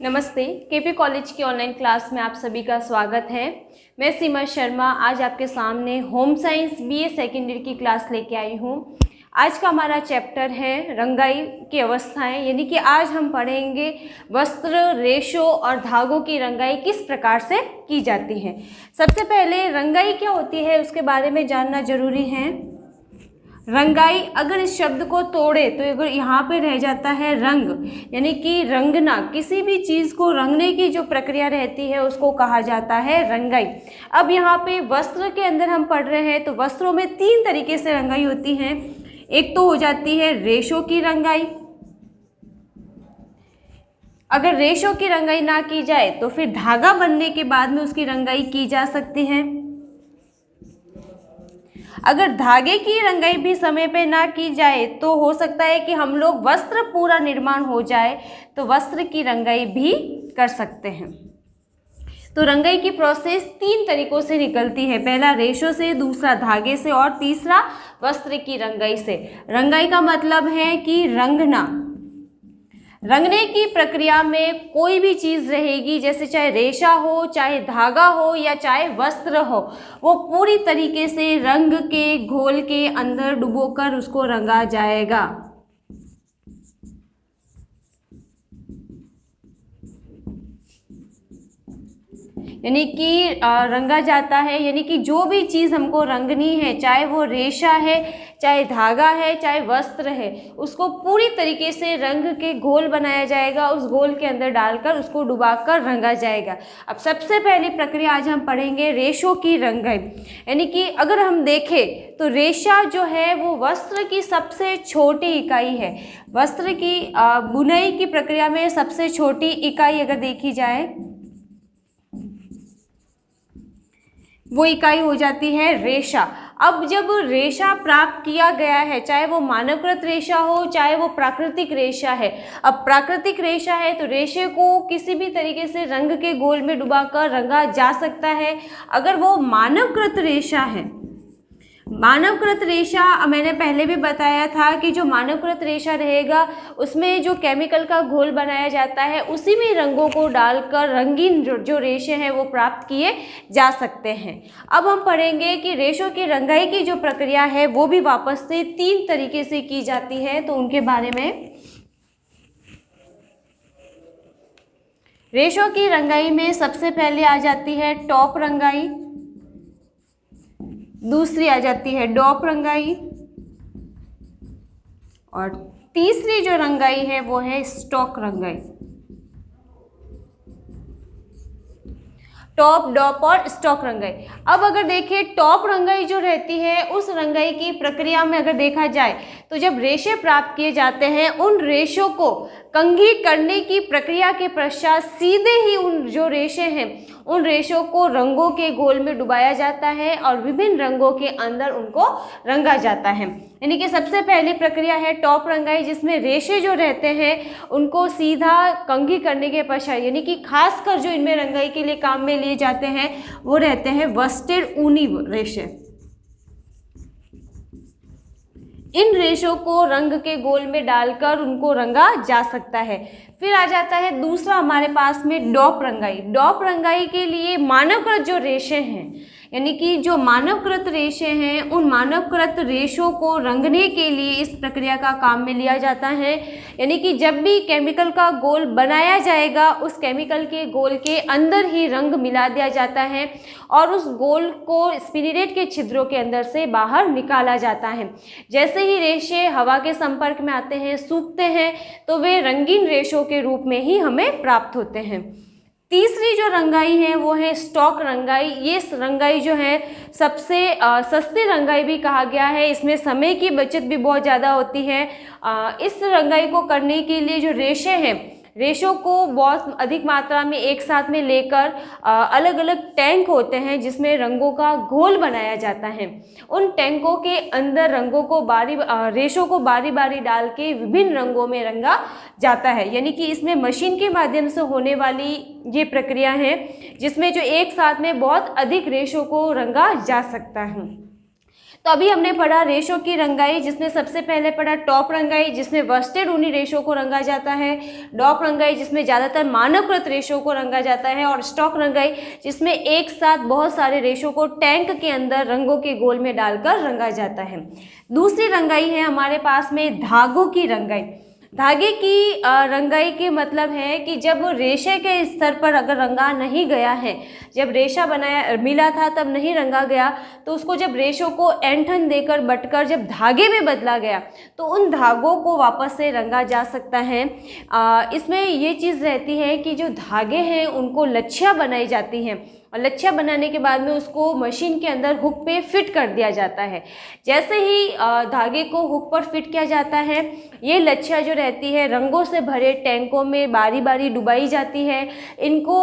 नमस्ते। KP college की online class में आप सभी का स्वागत है। मैं सीमा शर्मा आज आपके सामने home science BA second year की क्लास लेके आई हूँ। आज का हमारा चैप्टर है रंगाई की अवस्थाएं, यानी कि आज हम पढ़ेंगे वस्त्र, रेशों और धागों की रंगाई किस प्रकार से की जाती है। सबसे पहले रंगाई क्या होती है उसके बारे में जानना जरूरी है। रंगाई, अगर इस शब्द को तोड़े तो अगर यहाँ पे रह जाता है रंग, यानी कि रंगना, किसी भी चीज़ को रंगने की जो प्रक्रिया रहती है उसको कहा जाता है रंगाई। अब यहाँ पे वस्त्र के अंदर हम पढ़ रहे हैं तो वस्त्रों में तीन तरीके से रंगाई होती है। एक तो हो जाती है रेशों की रंगाई। अगर रेशों की रंगाई ना की जाए तो फिर धागा बनने के बाद में उसकी रंगाई की जा सकती है। अगर धागे की रंगाई भी समय पे ना की जाए तो हो सकता है कि हम लोग वस्त्र पूरा निर्माण हो जाए तो वस्त्र की रंगाई भी कर सकते हैं। तो रंगाई की प्रोसेस तीन तरीकों से निकलती है। पहला रेशों से, दूसरा धागे से और तीसरा वस्त्र की रंगाई से। रंगाई का मतलब है कि रंगना। रंगने की प्रक्रिया में कोई भी चीज़ रहेगी, जैसे चाहे रेशा हो, चाहे धागा हो या चाहे वस्त्र हो, वो पूरी तरीके से रंग के घोल के अंदर डुबोकर उसको रंगा जाएगा। यानी कि रंगा जाता है, यानी कि जो भी चीज़ हमको रंगनी है, चाहे वो रेशा है, चाहे धागा है, चाहे वस्त्र है, उसको पूरी तरीके से रंग के घोल बनाया जाएगा। उस घोल के अंदर डालकर उसको डुबाकर रंगा जाएगा। अब सबसे पहली प्रक्रिया आज हम पढ़ेंगे रेशों की रंगाई। यानी कि अगर हम देखें तो रेशा जो है वो वस्त्र की सबसे छोटी इकाई है। वस्त्र की बुनाई की प्रक्रिया में सबसे छोटी इकाई अगर देखी जाए वो इकाई हो जाती है रेशा। अब जब रेशा प्राप्त किया गया है, चाहे वो मानवकृत रेशा हो चाहे वो प्राकृतिक रेशा है। अब प्राकृतिक रेशा है तो रेशे को किसी भी तरीके से रंग के घोल में डुबाकर रंगा जा सकता है। अगर वो मानवकृत रेशा है, मानवकृत रेशा मैंने पहले भी बताया था कि जो मानवकृत रेशा रहेगा उसमें जो केमिकल का घोल बनाया जाता है उसी में रंगों को डालकर रंगीन जो रेशे हैं वो प्राप्त किए जा सकते हैं। अब हम पढ़ेंगे कि रेशों की रंगाई की जो प्रक्रिया है वो भी वापस से तीन तरीके से की जाती है, तो उनके बारे में। रेशों की रंगाई में सबसे पहले आ जाती है टॉप रंगाई, दूसरी आ जाती है डॉप रंगाई और तीसरी जो रंगाई है वो है स्टॉक रंगाई। टॉप, डॉप और स्टॉक रंगाई। अब अगर देखें टॉप रंगाई जो रहती है उस रंगाई की प्रक्रिया में अगर देखा जाए तो जब रेशे प्राप्त किए जाते हैं उन रेशों को कंघी करने की प्रक्रिया के पश्चात सीधे ही उन जो रेशे हैं उन रेशों को रंगों के घोल में डुबाया जाता है और विभिन्न रंगों के अंदर उनको रंगा जाता है। यानी कि सबसे पहली प्रक्रिया है टॉप रंगाई, जिसमें रेशे जो रहते हैं उनको सीधा कंघी करने के पश्चात, यानी कि खासकर जो इनमें रंगाई के लिए काम में लिए जाते हैं वो रहते हैं वस्टेड ऊनी रेशे। इन रेशों को रंग के घोल में डालकर उनको रंगा जा सकता है। फिर आ जाता है दूसरा हमारे पास में डॉप रंगाई। डॉप रंगाई के लिए मानवकृत जो रेशे हैं, यानी कि जो मानवकृत रेशे हैं उन मानवकृत रेशों को रंगने के लिए इस प्रक्रिया का काम में लिया जाता है। यानी कि जब भी केमिकल का घोल बनाया जाएगा उस केमिकल के घोल के अंदर ही रंग मिला दिया जाता है और उस घोल को स्पिनिरेट के छिद्रों के अंदर से बाहर निकाला जाता है। जैसे ही रेशे हवा के संपर्क में आते हैं, सूखते हैं, तो वे रंगीन रेशों के रूप में ही हमें प्राप्त होते हैं। तीसरी जो रंगाई है वो है स्टॉक रंगाई। ये रंगाई जो है सबसे सस्ती रंगाई भी कहा गया है। इसमें समय की बचत भी बहुत ज़्यादा होती है। इस रंगाई को करने के लिए जो रेशे हैं, रेशों को बहुत अधिक मात्रा में एक साथ में लेकर अलग अलग टैंक होते हैं जिसमें रंगों का घोल बनाया जाता है। उन टैंकों के अंदर रंगों को रेशों को बारी बारी डाल के विभिन्न रंगों में रंगा जाता है। यानी कि इसमें मशीन के माध्यम से होने वाली ये प्रक्रिया है जिसमें जो एक साथ में बहुत अधिक रेशों को रंगा जा सकता है। तो अभी हमने पढ़ा रेशों की रंगाई, जिसमें सबसे पहले पढ़ा टॉप रंगाई, जिसमें वस्टेड ऊनी रेशों को रंगा जाता है, डॉप रंगाई जिसमें ज़्यादातर मानवकृत रेशों को रंगा जाता है, और स्टॉक रंगाई जिसमें एक साथ बहुत सारे रेशों को टैंक के अंदर रंगों के गोल में डालकर रंगा जाता है। दूसरी रंगाई है हमारे पास में धागों की रंगाई। धागे की रंगाई के मतलब है कि जब रेशे के स्तर पर अगर रंगा नहीं गया है, जब रेशा बनाया मिला था तब नहीं रंगा गया, तो उसको जब रेशों को ऐंठन देकर बटकर जब धागे में बदला गया तो उन धागों को वापस से रंगा जा सकता है। इसमें ये चीज़ रहती है कि जो धागे हैं उनको लच्छियाँ बनाई जाती हैं, और लच्छियाँ बनाने के बाद में उसको मशीन के अंदर हुक पे फिट कर दिया जाता है। जैसे ही धागे को हुक पर फिट किया जाता है, ये लच्छियाँ जो रहती है रंगों से भरे टैंकों में बारी बारी डुबाई जाती है। इनको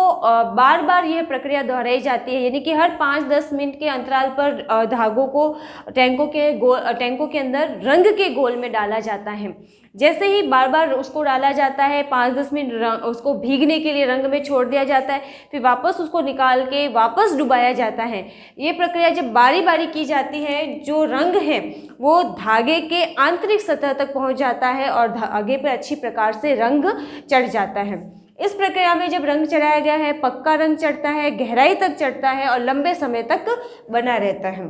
बार बार यह प्रक्रिया दोहराई जाती है, यानी कि हर 5-10 मिनट के अंतराल पर धागों को टैंकों के अंदर रंग के गोल में डाला जाता है। जैसे ही बार बार उसको डाला जाता है, 5-10 मिनट उसको भीगने के लिए रंग में छोड़ दिया जाता है, फिर वापस उसको निकाल के वापस डुबाया जाता है। ये प्रक्रिया जब बारी बारी की जाती है, जो रंग है वो धागे के आंतरिक सतह तक पहुंच जाता है और धागे पर अच्छी प्रकार से रंग चढ़ जाता है। इस प्रक्रिया में जब रंग चढ़ाया गया है, पक्का रंग चढ़ता है, गहराई तक चढ़ता है और लंबे समय तक बना रहता है।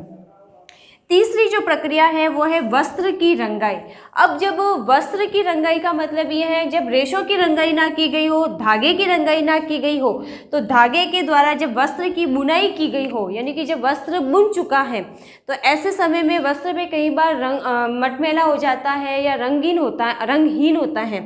तीसरी जो प्रक्रिया है वो है वस्त्र की रंगाई। अब जब वस्त्र की रंगाई का मतलब ये है, जब रेशों की रंगाई ना की गई हो, धागे की रंगाई ना की गई हो, तो धागे के द्वारा जब वस्त्र की बुनाई की गई हो, यानी कि जब वस्त्र बुन चुका है, तो ऐसे समय में वस्त्र में कई बार रंग मटमैला हो जाता है या रंगहीन होता है।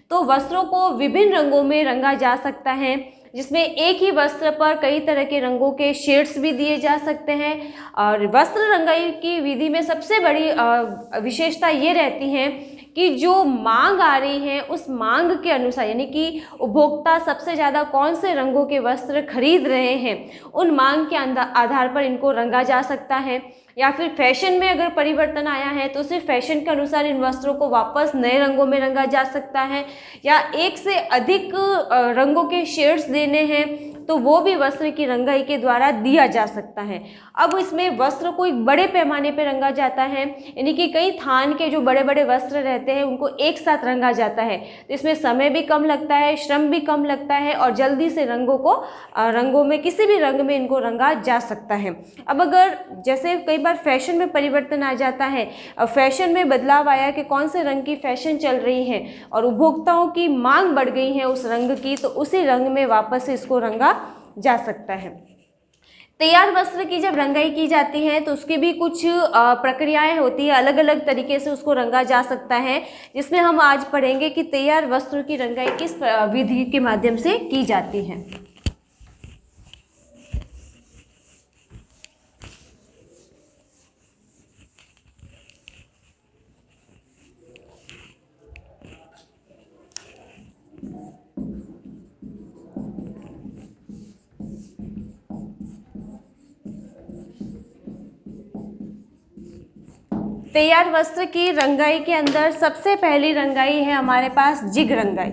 तो वस्त्रों को विभिन्न रंगों में रंगा जा सकता है, जिसमें एक ही वस्त्र पर कई तरह के रंगों के शेड्स भी दिए जा सकते हैं। और वस्त्र रंगाई की विधि में सबसे बड़ी विशेषता ये रहती है कि जो मांग आ रही है उस मांग के अनुसार, यानी कि उपभोक्ता सबसे ज़्यादा कौन से रंगों के वस्त्र खरीद रहे हैं, उन मांग के आधार पर इनको रंगा जा सकता है। या फिर फैशन में अगर परिवर्तन आया है तो सिर्फ फैशन के अनुसार इन वस्त्रों को वापस नए रंगों में रंगा जा सकता है, या एक से अधिक रंगों के शेड्स देने हैं तो वो भी वस्त्र की रंगाई के द्वारा दिया जा सकता है। अब इसमें वस्त्र को एक बड़े पैमाने पर रंगा जाता है, यानी कि कई थान के जो बड़े बड़े वस्त्र रहते हैं उनको एक साथ रंगा जाता है, तो इसमें समय भी कम लगता है, श्रम भी कम लगता है और जल्दी से रंगों में किसी भी रंग में इनको रंगा जा सकता है। अब अगर जैसे कई बार फैशन में परिवर्तन आ जाता है, अब फैशन में बदलाव आया कि कौन से रंग की फैशन चल रही है और उपभोक्ताओं की मांग बढ़ गई है उस रंग की, तो उसी रंग में वापस से इसको रंगा जा सकता है। तैयार वस्त्र की जब रंगाई की जाती है तो उसकी भी कुछ प्रक्रियाएं होती है, अलग अलग तरीके से उसको रंगा जा सकता है, जिसमें हम आज पढ़ेंगे कि तैयार वस्त्र की रंगाई किस विधि के माध्यम से की जाती है। तैयार वस्त्र की रंगाई के अंदर सबसे पहली रंगाई है हमारे पास जिग रंगाई।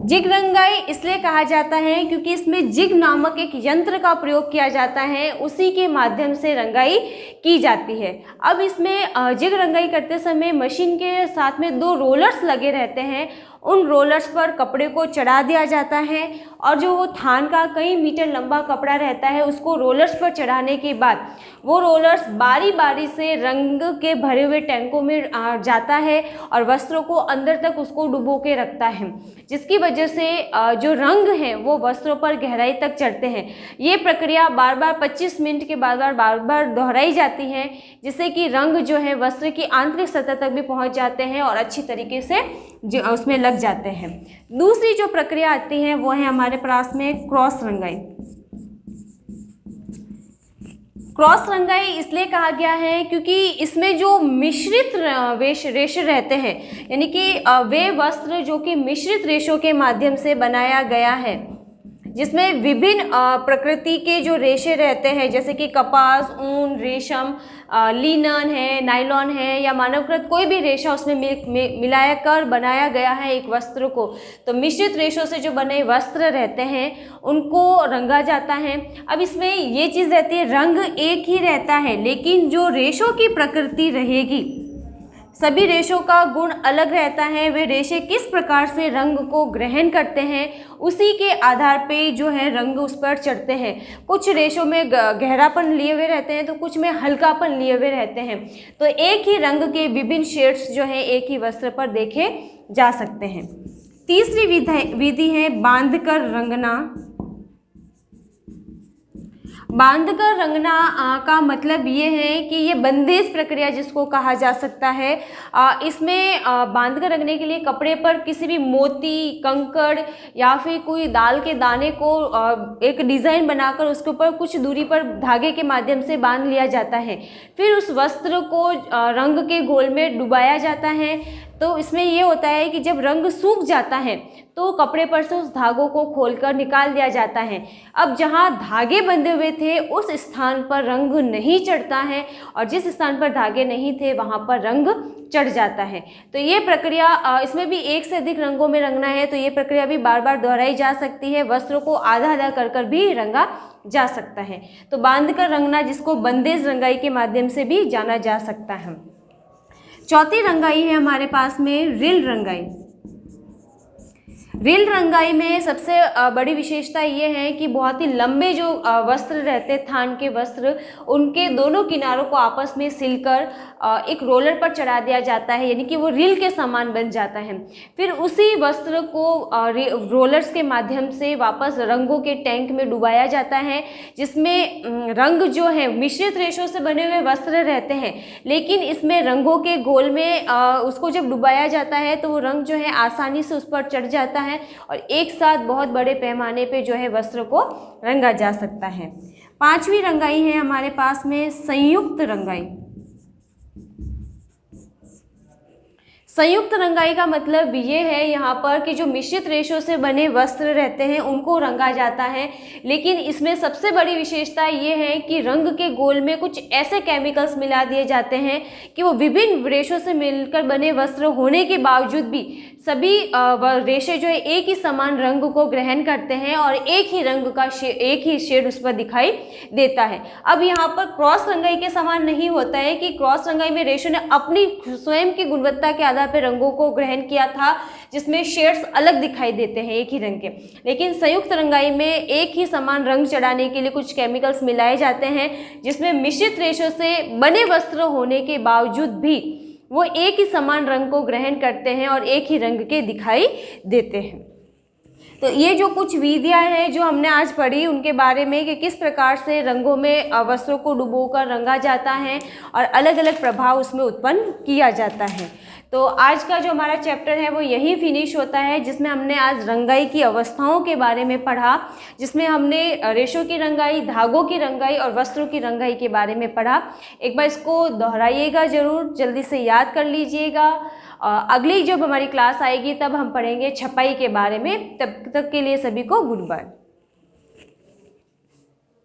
जिग रंगाई इसलिए कहा जाता है क्योंकि इसमें जिग नामक एक यंत्र का प्रयोग किया जाता है, उसी के माध्यम से रंगाई की जाती है। अब इसमें जिग रंगाई करते समय मशीन के साथ में 2 रोलर्स लगे रहते हैं, उन रोलर्स पर कपड़े को चढ़ा दिया जाता है और जो वो थान का कई मीटर लंबा कपड़ा रहता है उसको रोलर्स पर चढ़ाने के बाद वो रोलर्स बारी बारी से रंग के भरे हुए टैंकों में जाता है और वस्त्रों को अंदर तक उसको डुबो के रखता है, जिसकी वजह से जो रंग हैं वो वस्त्रों पर गहराई तक चढ़ते हैं। ये प्रक्रिया बार बार 25 मिनट के बार बार दोहराई जाती है, जिससे कि रंग जो है वस्त्र की आंतरिक सतह तक भी पहुंच जाते हैं और अच्छी तरीके से उसमें लग जाते हैं। दूसरी जो प्रक्रिया आती है वो है हमारे पास में क्रॉस रंगाई। क्रॉस रंगाई इसलिए कहा गया है क्योंकि इसमें जो मिश्रित रेशे रहते हैं, यानी कि वे वस्त्र जो कि मिश्रित रेशों के माध्यम से बनाया गया है, जिसमें विभिन्न प्रकृति के जो रेशे रहते हैं, जैसे कि कपास, ऊन, रेशम, लिनन है, नायलॉन है या मानवकृत कोई भी रेशा उसमें मिलाया कर बनाया गया है एक वस्त्र को। तो मिश्रित रेशों से जो बने वस्त्र रहते हैं उनको रंगा जाता है। अब इसमें ये चीज़ रहती है, रंग एक ही रहता है लेकिन जो रेशों की प्रकृति रहेगी, सभी रेशों का गुण अलग रहता है। वे रेशे किस प्रकार से रंग को ग्रहण करते हैं उसी के आधार पे जो है रंग उस पर चढ़ते हैं। कुछ रेशों में गहरापन लिए हुए रहते हैं तो कुछ में हल्कापन लिए हुए रहते हैं। तो एक ही रंग के विभिन्न शेड्स जो है एक ही वस्त्र पर देखे जा सकते हैं। तीसरी विधि है बांधकर रंगना। बांधकर रंगना का मतलब ये है कि ये बंदेज प्रक्रिया जिसको कहा जा सकता है। इसमें बांधकर रंगने के लिए कपड़े पर किसी भी मोती, कंकड़ या फिर कोई दाल के दाने को एक डिज़ाइन बनाकर उसके ऊपर कुछ दूरी पर धागे के माध्यम से बांध लिया जाता है। फिर उस वस्त्र को रंग के घोल में डुबाया जाता है। तो इसमें ये होता है कि जब रंग सूख जाता है तो कपड़े पर से उस धागों को खोलकर निकाल दिया जाता है। अब जहाँ धागे बंधे हुए थे उस स्थान पर रंग नहीं चढ़ता है और जिस स्थान पर धागे नहीं थे वहाँ पर रंग चढ़ जाता है। तो ये प्रक्रिया, इसमें भी एक से अधिक रंगों में रंगना है तो ये प्रक्रिया भी बार बार दोहराई जा सकती है। वस्त्रों को आधा आधा कर भी रंगा जा सकता है। तो बांधकर रंगना, जिसको बंदेज रंगाई के माध्यम से भी जाना जा सकता है। चौथी रंगाई है हमारे पास में रिल रंगाई। रिल रंगाई में सबसे बड़ी विशेषता ये है कि बहुत ही लंबे जो वस्त्र रहते, थान के वस्त्र, उनके दोनों किनारों को आपस में सिलकर एक रोलर पर चढ़ा दिया जाता है, यानी कि वो रिल के समान बन जाता है। फिर उसी वस्त्र को रोलर्स के माध्यम से वापस रंगों के टैंक में डुबाया जाता है, जिसमें रंग जो है मिश्रित रेशों से बने हुए वस्त्र रहते हैं, लेकिन इसमें रंगों के घोल में उसको जब डुबाया जाता है तो वो रंग जो है आसानी से उस पर चढ़ जाता है और एक साथ बहुत बड़े पैमाने पे जो है वस्त्र को रंगा जा सकता है। पांचवी रंगाई है हमारे पास में संयुक्त रंगाई। संयुक्त रंगाई का मतलब ये है यहाँ पर कि जो मिश्रित रेशों से बने वस्त्र रहते हैं उनको रंगा जाता है, लेकिन इसमें सबसे बड़ी विशेषता ये है कि रंग के घोल में कुछ ऐसे केमिकल्स मिला दिए जाते हैं कि वो विभिन्न रेशों से मिलकर बने वस्त्र होने के बावजूद भी सभी रेशे जो है एक ही समान रंग को ग्रहण करते हैं और एक ही रंग का एक ही शेड उस पर दिखाई देता है। अब यहाँ पर क्रॉस रंगाई के समान नहीं होता है कि क्रॉस रंगाई में रेशों ने अपनी स्वयं की गुणवत्ता के आधार पर रंगों को ग्रहण किया था, जिसमें शेड्स अलग दिखाई देते हैं एक ही रंग के। लेकिन संयुक्त रंगाई में एक ही समान रंग चढ़ाने के लिए कुछ केमिकल्स मिलाए जाते हैं, जिसमें मिश्रित रेशों से बने वस्त्र होने के बावजूद भी वो एक ही समान रंग को ग्रहण करते हैं और एक ही रंग के दिखाई देते हैं। तो ये जो कुछ विधियाँ हैं जो हमने आज पढ़ी उनके बारे में कि किस प्रकार से रंगों में वस्त्रों को डुबोकर रंगा जाता है और अलग अलग प्रभाव उसमें उत्पन्न किया जाता है। तो आज का जो हमारा चैप्टर है वो यही फिनिश होता है, जिसमें हमने आज रंगाई की अवस्थाओं के बारे में पढ़ा, जिसमें हमने रेशों की रंगाई, धागों की रंगाई और वस्त्रों की रंगाई के बारे में पढ़ा। एक बार इसको दोहराइएगा ज़रूर, जल्दी से याद कर लीजिएगा। अगली जब हमारी क्लास आएगी तब हम पढ़ेंगे छपाई के बारे में। तब तक के लिए सभी को गुड बाय।